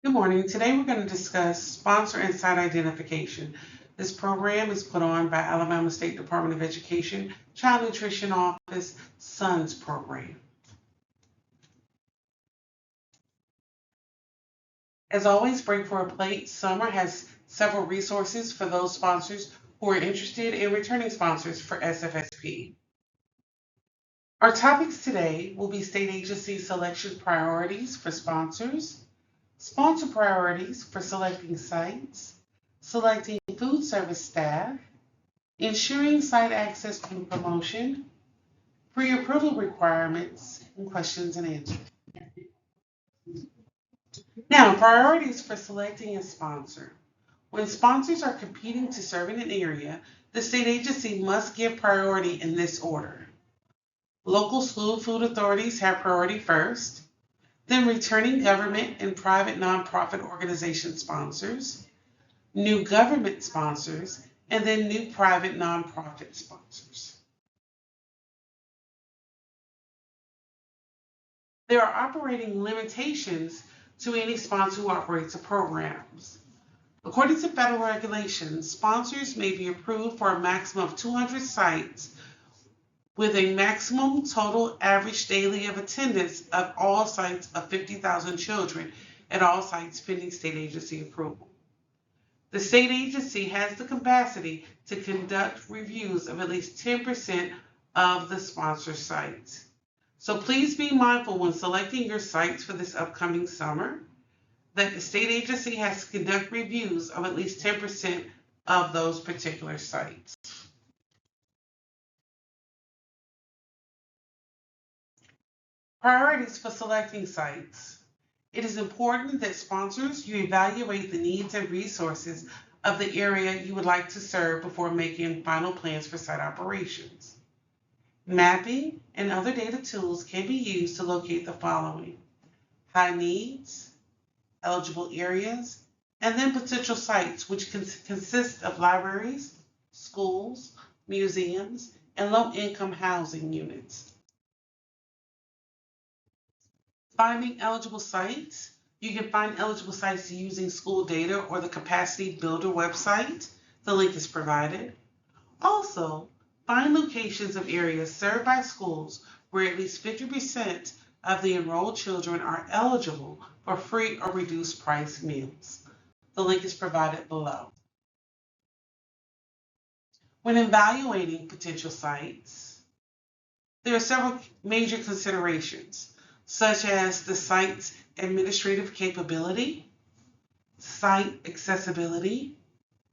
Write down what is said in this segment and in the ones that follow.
Good morning. Today we're going to discuss sponsor and site identification. This program is put on by Alabama State Department of Education Child Nutrition Office SONS program. As always, Break for a Plate Summer has several resources for those sponsors who are interested in returning sponsors for SFSP. Our topics today will be state agency selection priorities for sponsors, sponsor priorities for selecting sites, selecting food service staff, ensuring site access and promotion, pre-approval requirements, and questions and answers. Now, priorities for selecting a sponsor. When sponsors are competing to serve in an area, the state agency must give priority in this order. Local school food authorities have priority first, then returning government and private nonprofit organization sponsors, new government sponsors, and then new private nonprofit sponsors. There are operating limitations to any sponsor who operates a program. According to federal regulations, sponsors may be approved for a maximum of 200 sites with a maximum total average daily of attendance of all sites of 50,000 children at all sites pending state agency approval. The state agency has the capacity to conduct reviews of at least 10% of the sponsor sites. So please be mindful when selecting your sites for this upcoming summer that the state agency has to conduct reviews of at least 10% of those particular sites. Priorities for selecting sites. It is important that sponsors, you evaluate the needs and resources of the area you would like to serve before making final plans for site operations. Mapping and other data tools can be used to locate the following: high needs, eligible areas, and then potential sites, which consist of libraries, schools, museums, and low-income housing units. Finding eligible sites. You can find eligible sites using school data or the Capacity Builder website. The link is provided. Also, find locations of areas served by schools where at least 50% of the enrolled children are eligible for free or reduced price meals. The link is provided below. When evaluating potential sites, there are several major considerations, such as the site's administrative capability, site accessibility,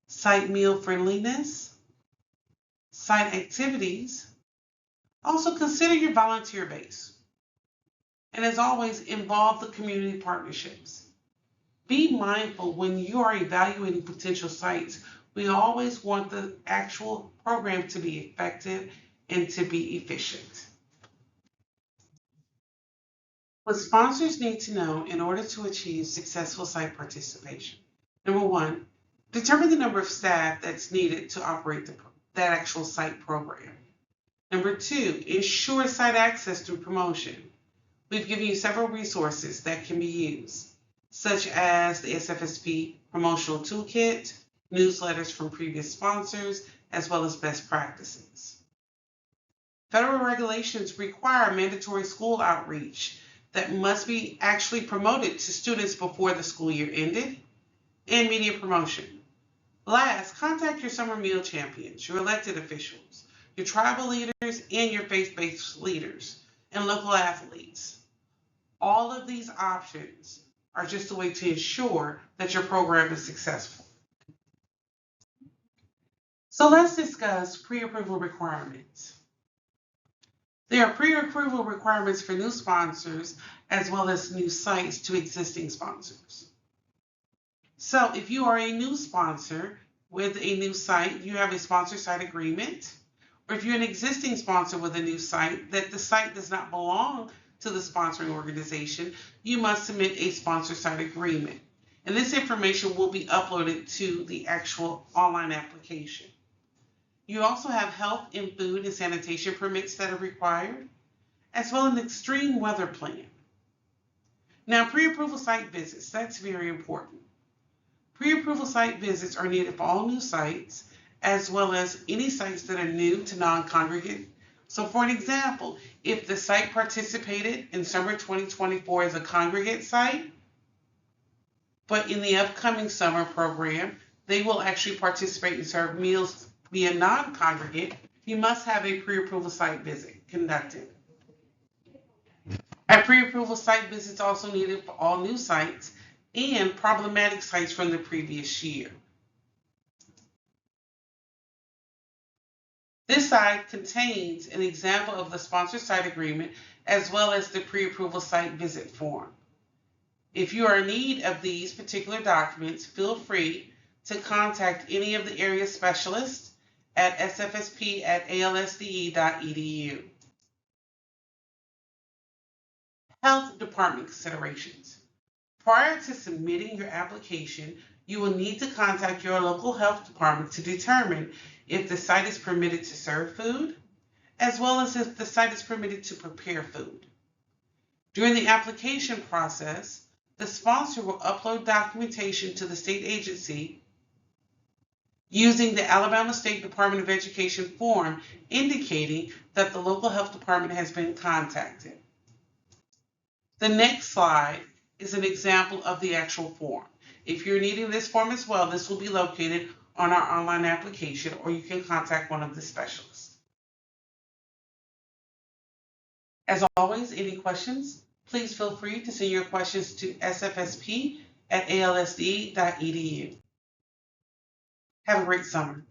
site meal friendliness, site activities. Also consider your volunteer base. And as always, involve the community partnerships. Be mindful when you are evaluating potential sites. We always want the actual program to be effective and to be efficient. What sponsors need to know in order to achieve successful site participation. Number one, determine the number of staff that's needed to operate that actual site program. Number two, ensure site access through promotion. We've given you several resources that can be used, such as the SFSP promotional toolkit, newsletters from previous sponsors, as well as best practices. Federal regulations require mandatory school outreach that must be actually promoted to students before the school year ended, and media promotion. Last, contact your summer meal champions, your elected officials, your tribal leaders, and your faith-based leaders, and local athletes. All of these options are just a way to ensure that your program is successful. So let's discuss pre-approval requirements. There are pre-approval requirements for new sponsors as well as new sites to existing sponsors. So if you are a new sponsor with a new site, you have a sponsor site agreement, or if you're an existing sponsor with a new site that the site does not belong to the sponsoring organization, you must submit a sponsor site agreement. And this information will be uploaded to the actual online application. You also have health and food and sanitation permits that are required, as well as an extreme weather plan. Now, pre-approval site visits, that's very important. Pre-approval site visits are needed for all new sites, as well as any sites that are new to non-congregate. So for an example, if the site participated in summer 2024 as a congregate site, but in the upcoming summer program, they will actually participate and serve meals via non-congregate, you must have a pre-approval site visit conducted. A pre-approval site visit is also needed for all new sites and problematic sites from the previous year. This slide contains an example of the sponsor site agreement as well as the pre-approval site visit form. If you are in need of these particular documents, feel free to contact any of the area specialists at sfsp@alsde.edu. Health Department considerations. Prior to submitting your application, you will need to contact your local health department to determine if the site is permitted to serve food, as well as if the site is permitted to prepare food. During the application process, the sponsor will upload documentation to the state agency using the Alabama State Department of Education form indicating that the local health department has been contacted. The next slide is an example of the actual form. If you're needing this form as well, this will be located on our online application, or you can contact one of the specialists. As always, any questions, please feel free to send your questions to sfsp@alsde.edu. Have a great summer.